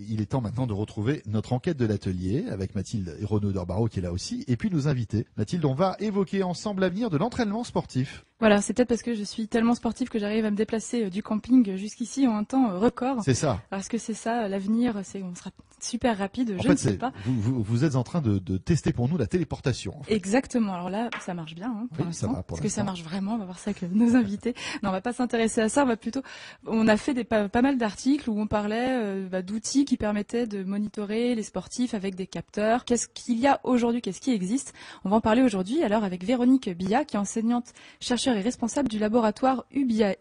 Il est temps maintenant de retrouver notre enquête de l'atelier avec Mathilde et Renaud Dorbarreau qui est là aussi, et puis nos invités. Mathilde, on va évoquer ensemble l'avenir de l'entraînement sportif. Voilà, c'est peut-être parce que je suis tellement sportive que j'arrive à me déplacer du camping jusqu'ici en un temps record. C'est ça. Alors, est-ce que c'est ça l'avenir? On sera super rapide, En je fait, ne sais pas. Vous êtes en train de tester pour nous la téléportation. En fait. Exactement. Alors là, ça marche bien pour oui, ça l'instant. va pour Est-ce que l'instant. ça marche vraiment? On va voir ça avec nos invités. Non, on va pas s'intéresser à ça. On a fait pas mal d'articles où on parlait d'outils qui permettaient de monitorer les sportifs avec des capteurs. Qu'est-ce qu'il y a aujourd'hui? Qu'est-ce qui existe? On va en parler aujourd'hui. Alors avec Véronique Billat, qui est enseignante, chercheure et responsable du laboratoire UBIAE.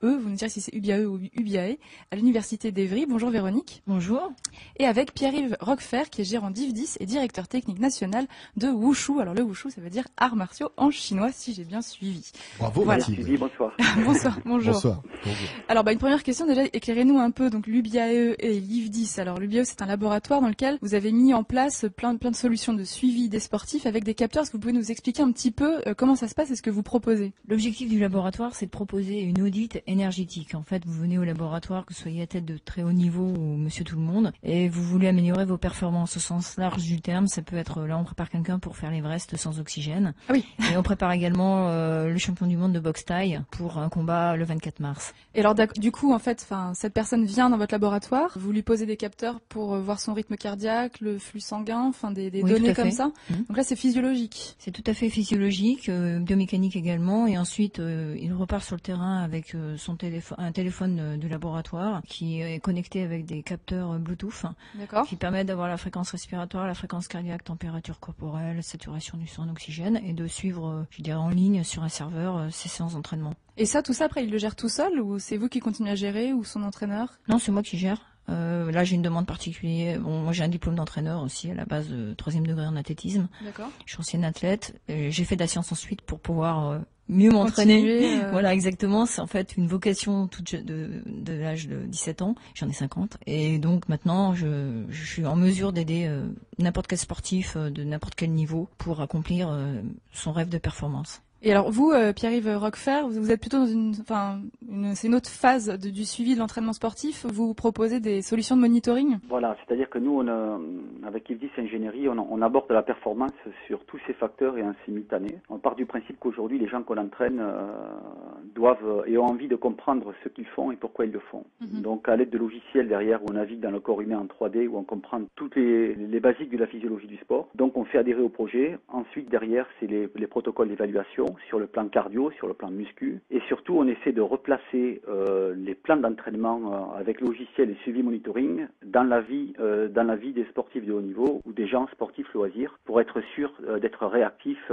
Vous nous direz si c'est UBIAE ou UBIAE, à l'université d'Evry. Bonjour Véronique. Bonjour. Et avec Pierre-Yves Roquefert, qui est gérant d'IF10 et directeur technique national de Wushu. Alors le Wushu, ça veut dire arts martiaux en chinois, si j'ai bien suivi. Bravo voilà. Mathilde. Bonsoir. Bonsoir, bonjour. Bonsoir. Bonjour. Alors une première question déjà, éclairez-nous un peu. Donc l'UBIAE et l'IF10. Alors l'UBIAE, c'est un laboratoire dans lequel vous avez mis en place plein de solutions de suivi des sportifs avec des capteurs. Est-ce que vous pouvez nous expliquer un petit peu comment ça se passe et ce que vous proposez? L'objectif du laboratoire, c'est de proposer une audite énergétique. En fait, vous venez au laboratoire, que vous soyez à tête de très haut niveau ou monsieur tout le monde, et vous voulez améliorer vos performances au sens large du terme. Ça peut être, là, on prépare quelqu'un pour faire l'Everest sans oxygène. Ah oui. Et on prépare également le champion du monde de boxe thaï pour un combat le 24 mars. Et alors, du coup, en fait, cette personne vient dans votre laboratoire, vous lui posez des capteurs pour voir son rythme cardiaque, le flux sanguin, des Oui, données comme ça. Donc là, c'est physiologique. C'est tout à fait physiologique, biomécanique également, et ensuite, il repart sur le terrain avec un téléphone du laboratoire qui est connecté avec des capteurs Bluetooth qui permettent d'avoir la fréquence respiratoire, la fréquence cardiaque, température corporelle, saturation du sang en oxygène, et de suivre, je dirais, en ligne sur un serveur ces séances d'entraînement. Et ça, tout ça, après, il le gère tout seul ou c'est vous qui continuez à gérer ou son entraîneur? Non, c'est moi qui gère. Là, j'ai une demande particulière. Bon, moi, j'ai un diplôme d'entraîneur aussi à la base de 3e degré en athlétisme. D'accord. Je suis ancienne athlète. J'ai fait de la science ensuite pour pouvoir mieux m'entraîner. Voilà, exactement. C'est en fait une vocation de l'âge de 17 ans. J'en ai 50. Et donc maintenant, je suis en mesure d'aider n'importe quel sportif de n'importe quel niveau pour accomplir son rêve de performance. Et alors vous, Pierre-Yves Roquefert, vous êtes plutôt dans c'est une autre phase du suivi de l'entraînement sportif. Vous proposez des solutions de monitoring? Voilà, c'est-à-dire que nous, avec IF10 Ingénierie, on aborde la performance sur tous ces facteurs et en simultané. On part du principe qu'aujourd'hui, les gens qu'on entraîne doivent et ont envie de comprendre ce qu'ils font et pourquoi ils le font. Donc, à l'aide de logiciels derrière, où on navigue dans le corps humain en 3D, où on comprend toutes les basiques de la physiologie du sport. Donc, on fait adhérer au projet. Ensuite, derrière, c'est les protocoles d'évaluation sur le plan cardio, sur le plan muscu. Et surtout, on essaie de replacer les plans d'entraînement avec logiciel et suivi monitoring dans la vie des sportifs de haut niveau ou des gens sportifs loisirs pour être sûr d'être réactifs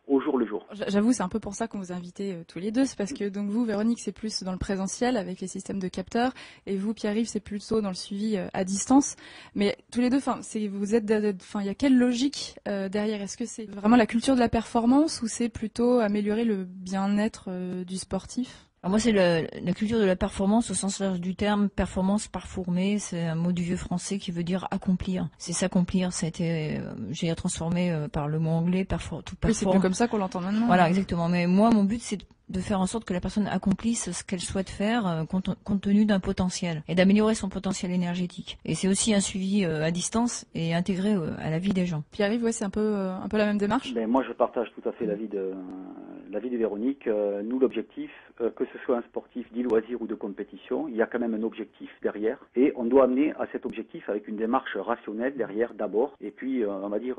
au jour le jour. J'avoue, c'est un peu pour ça qu'on vous a invités tous les deux. C'est parce que donc vous, Véronique, c'est plus dans le présentiel avec les systèmes de capteurs, et vous, Pierre-Yves, c'est plutôt dans le suivi à distance. Mais tous les deux, il y a quelle logique derrière? Est-ce que c'est vraiment la culture de la performance ou c'est plutôt améliorer le bien-être du sportif? Alors moi, c'est la culture de la performance au sens large du terme. Performance performer, c'est un mot du vieux français qui veut dire accomplir. C'est s'accomplir. Ça a été, j'ai transformé par le mot anglais, tout perform. Oui, c'est plus comme ça qu'on l'entend maintenant. Voilà, exactement. Mais moi, mon but, c'est de faire en sorte que la personne accomplisse ce qu'elle souhaite faire compte tenu d'un potentiel et d'améliorer son potentiel énergétique. Et c'est aussi un suivi à distance et intégré à la vie des gens. Pierre-Yves, ouais, c'est un peu la même démarche. Moi, je partage tout à fait l'avis de Véronique. Nous, l'objectif, que ce soit un sportif dit loisir ou de compétition, il y a quand même un objectif derrière et on doit amener à cet objectif avec une démarche rationnelle derrière d'abord et puis on va dire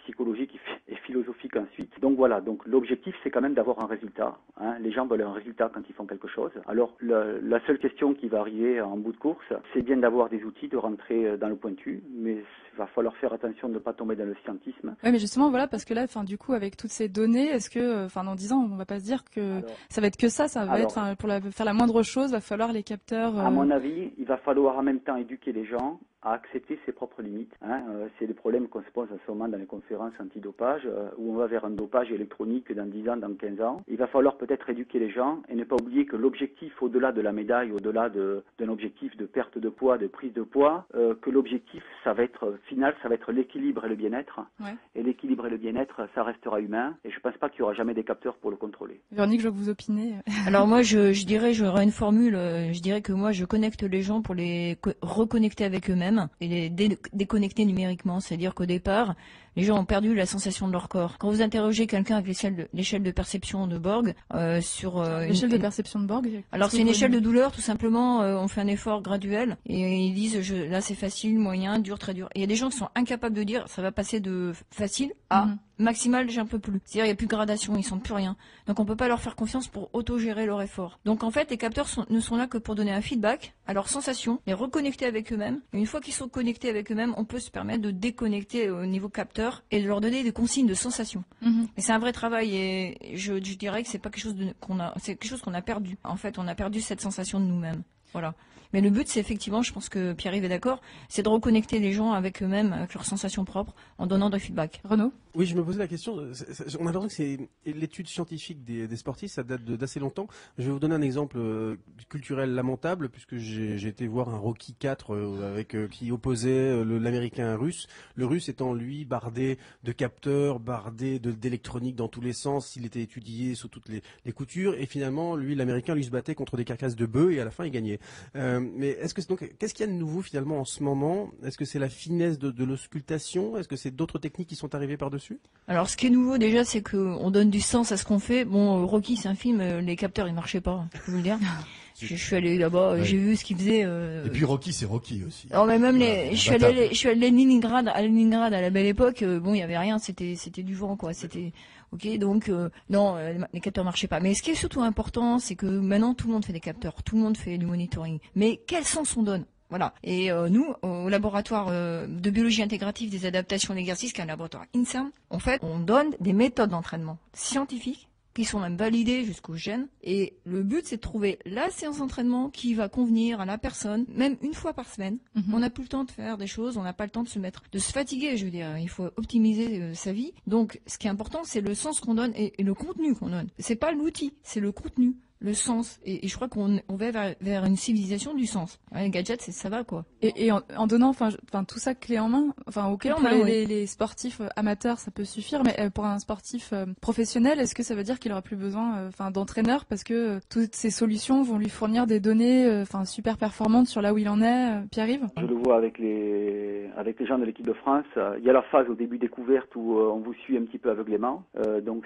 psychologique et philosophique ensuite. Donc voilà, donc l'objectif c'est quand même d'avoir un résultat. Les gens veulent un résultat quand ils font quelque chose. Alors la seule question qui va arriver en bout de course, c'est bien d'avoir des outils, de rentrer dans le pointu, mais il va falloir faire attention de ne pas tomber dans le scientisme. Oui, mais justement voilà, parce que là, du coup, avec toutes ces données, est-ce que, dans 10 ans, on va pas se dire que ça va être que ça va être pour faire la moindre chose, va falloir les capteurs. À mon avis, il va falloir en même temps éduquer les gens à accepter ses propres limites. C'est des problèmes qu'on se pose en ce moment dans les conférences antidopage, où on va vers un dopage électronique dans 10 ans, dans 15 ans. Il va falloir peut-être éduquer les gens et ne pas oublier que l'objectif, au-delà de la médaille, au-delà d'un objectif de perte de poids, de prise de poids, que l'objectif, ça va être final, ça va être l'équilibre et le bien-être. Ouais. Et l'équilibre et le bien-être, ça restera humain. Et je ne pense pas qu'il y aura jamais des capteurs pour le contrôler. Véronique, je vois que vous opinez. Alors moi, je dirais, j'aurais une formule. Je dirais que moi, je connecte les gens pour les reconnecter avec eux-mêmes et les déconnecter numériquement. C'est-à-dire qu'au départ, les gens ont perdu la sensation de leur corps. Quand vous interrogez quelqu'un avec l'échelle de perception de Borg sur l'échelle de perception de Borg. Alors c'est une échelle de douleur, tout simplement. On fait un effort graduel et ils disent là c'est facile, moyen, dur, très dur. Et il y a des gens qui sont incapables de dire ça va passer de facile à maximal, j'en peux plus. C'est-à-dire il n'y a plus de gradation, ils sentent plus rien. Donc on peut pas leur faire confiance pour autogérer leur effort. Donc en fait les capteurs ne sont là que pour donner un feedback à leurs sensations, les reconnecter avec eux-mêmes. Et une fois qu'ils sont connectés avec eux-mêmes, on peut se permettre de déconnecter au niveau capteur et de leur donner des consignes de sensations. Mais c'est un vrai travail et je dirais que c'est pas quelque chose c'est quelque chose qu'on a perdu. En fait, on a perdu cette sensation de nous-mêmes. Voilà. Mais le but, c'est effectivement, je pense que Pierre-Yves est d'accord, c'est de reconnecter les gens avec eux-mêmes, avec leurs sensations propres, en donnant des feedbacks. Renaud ? Oui, je me posais la question. On a l'impression que c'est l'étude scientifique des sportifs, ça date d'assez longtemps. Je vais vous donner un exemple culturel lamentable, puisque j'ai été voir un Rocky 4 qui opposait l'Américain russe. Le Russe étant lui bardé de capteurs, bardé d'électronique dans tous les sens. Il était étudié sous toutes les coutures, et finalement, lui, l'Américain, lui se battait contre des carcasses de bœufs, et à la fin, il gagnait. Mais qu'est-ce qu'il y a de nouveau finalement en ce moment? Est-ce que c'est la finesse de l'auscultation? Est-ce que c'est d'autres techniques qui sont arrivées par-dessus? Alors, ce qui est nouveau déjà, c'est qu'on donne du sens à ce qu'on fait. Bon, Rocky, c'est un film, les capteurs, ils marchaient pas, je peux vous le dire. Je suis allé là-bas, j'ai vu ce qu'ils faisaient. Et puis Rocky, c'est Rocky aussi. Non, mais même je suis allé à Leningrad, à la belle époque. Bon, il y avait rien, c'était du vent, quoi. C'était ok. Donc non, les capteurs marchaient pas. Mais ce qui est surtout important, c'est que maintenant tout le monde fait des capteurs, tout le monde fait du monitoring. Mais quel sens on donne? Voilà. Et nous, au laboratoire de biologie intégrative des adaptations d'exercice, qui est un laboratoire INSERM, en fait, on donne des méthodes d'entraînement scientifiques qui sont même validées jusqu'au gène. Et le but, c'est de trouver la séance d'entraînement qui va convenir à la personne, même une fois par semaine. On n'a plus le temps de faire des choses, on n'a pas le temps de se fatiguer, je veux dire. Il faut optimiser sa vie. Donc, ce qui est important, c'est le sens qu'on donne et le contenu qu'on donne. C'est pas l'outil, c'est le contenu. Le sens, et je crois qu'on va vers une civilisation du sens. Ouais, les gadgets, ça va, quoi. Et en donnant, enfin tout ça clé en main, ok, pour les sportifs amateurs, ça peut suffire, mais pour un sportif professionnel, est-ce que ça veut dire qu'il aura plus besoin, d'entraîneur, parce que toutes ces solutions vont lui fournir des données, super performantes sur là où il en est, Pierre-Yves? Je le vois avec les gens de l'équipe de France. Il y a la phase au début découverte où on vous suit un petit peu aveuglément, donc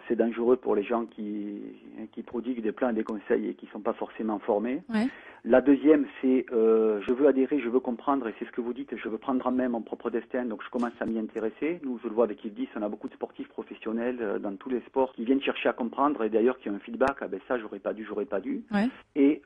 c'est dangereux pour les gens qui prodiguent des plans et des conseils et qui ne sont pas forcément formés. Ouais. La deuxième, c'est je veux adhérer, je veux comprendre, et c'est ce que vous dites, je veux prendre en main mon propre destin, donc je commence à m'y intéresser. Nous, je le vois avec Yves 10, on a beaucoup de sportifs professionnels dans tous les sports qui viennent chercher à comprendre, et d'ailleurs qui ont un feedback, ça j'aurais pas dû. Ouais. Et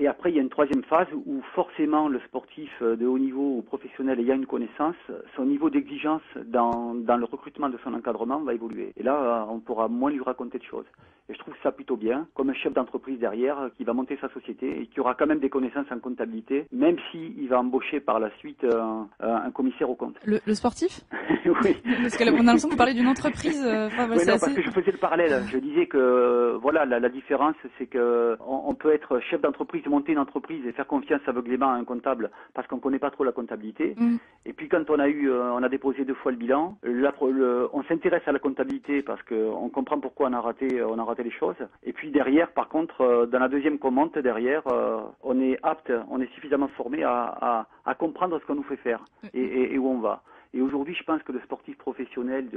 après, il y a une troisième phase où forcément le sportif de haut niveau ou professionnel ayant une connaissance, son niveau d'exigence dans le recrutement de son encadrement va évoluer. Et là, on pourra moins lui raconter de choses. Et je trouve ça plutôt bien, comme un chef d'entreprise derrière qui va monter sa société et qui aura quand même des connaissances en comptabilité, même s'il va embaucher par la suite un commissaire aux comptes. Le sportif? Oui. Parce qu'on a l'impression que vous parlez d'une entreprise. Parce que je faisais le parallèle. Je disais que voilà, la différence, c'est que on peut être chef d'entreprise, monter une entreprise et faire confiance aveuglément à un comptable parce qu'on connaît pas trop la comptabilité. Et puis quand on a déposé 2 fois le bilan, on s'intéresse à la comptabilité parce qu'on comprend pourquoi on a raté les choses. Et puis derrière, par contre, dans la deuxième commande, on est apte, on est suffisamment formé à comprendre ce qu'on nous fait faire et où on va. Et aujourd'hui, je pense que le sportif professionnel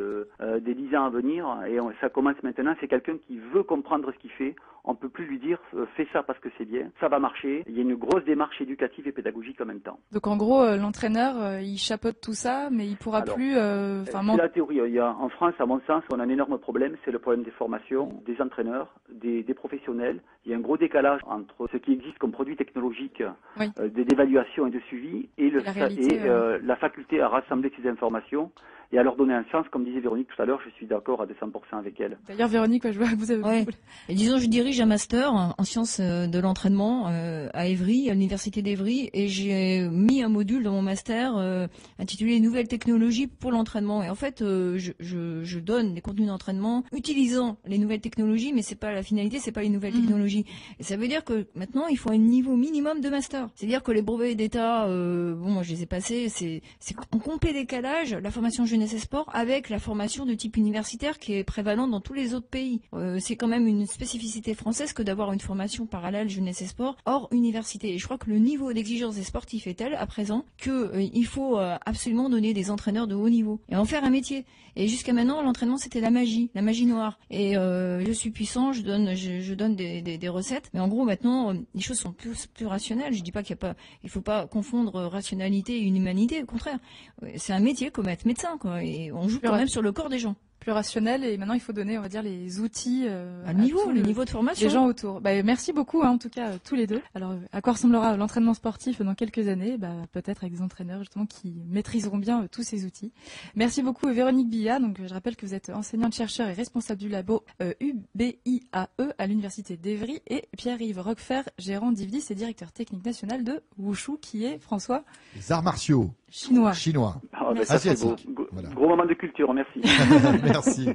des 10 ans à venir, et ça commence maintenant, c'est quelqu'un qui veut comprendre ce qu'il fait. On ne peut plus lui dire fais ça parce que c'est bien, ça va marcher. Il y a une grosse démarche éducative et pédagogique en même temps. Donc en gros, l'entraîneur, il chapeaute tout ça, mais il pourra plus. C'est la théorie. En France, à mon sens, on a un énorme problème, c'est le problème des formations, des entraîneurs, des professionnels. Il y a un gros décalage entre ce qui existe comme produit technologique, d'évaluation et de suivi, et la faculté à rassembler ces informations et à leur donner un sens, comme disait Véronique tout à l'heure, je suis d'accord à 200% avec elle. D'ailleurs, Véronique, je vois que vous avez... Et disons, je dirige dirige un master en sciences de l'entraînement à Évry, à l'université d'Évry, et j'ai mis un module dans mon master intitulé Nouvelles technologies pour l'entraînement. Et en fait, je donne des contenus d'entraînement utilisant les nouvelles technologies, mais c'est pas la finalité, c'est pas les nouvelles technologies. Et ça veut dire que maintenant, il faut un niveau minimum de master. C'est-à-dire que les brevets d'État, moi je les ai passés, c'est en complet décalage la formation jeunesse et sport avec la formation de type universitaire qui est prévalente dans tous les autres pays. C'est quand même une spécificité française que d'avoir une formation parallèle jeunesse et sport hors université. Et je crois que le niveau d'exigence des sportifs est tel à présent que il faut absolument donner des entraîneurs de haut niveau et en faire un métier. Et jusqu'à maintenant, l'entraînement c'était la magie noire. Et je suis puissant, je donne des recettes. Mais en gros, maintenant, les choses sont plus rationnelles. Je dis pas il faut pas confondre rationalité et humanité. Au contraire, c'est un métier comme être médecin, quoi. Et on joue quand même sur le corps des gens. Plus rationnel, et maintenant il faut donner, on va dire, les outils le niveau de formation des gens autour. Merci beaucoup, en tout cas tous les deux. Alors à quoi ressemblera l'entraînement sportif dans quelques années? Peut-être avec des entraîneurs justement qui maîtriseront bien tous ces outils. Merci beaucoup Véronique Billat. Donc je rappelle que vous êtes enseignante chercheur et responsable du labo UBIAE à l'université d'Évry, et Pierre-Yves Roquefert, gérant d'IVDIS et directeur technique national de Wushu, qui est François. Les arts martiaux. Chinois. Chinois. Gros moment de culture, merci. Merci.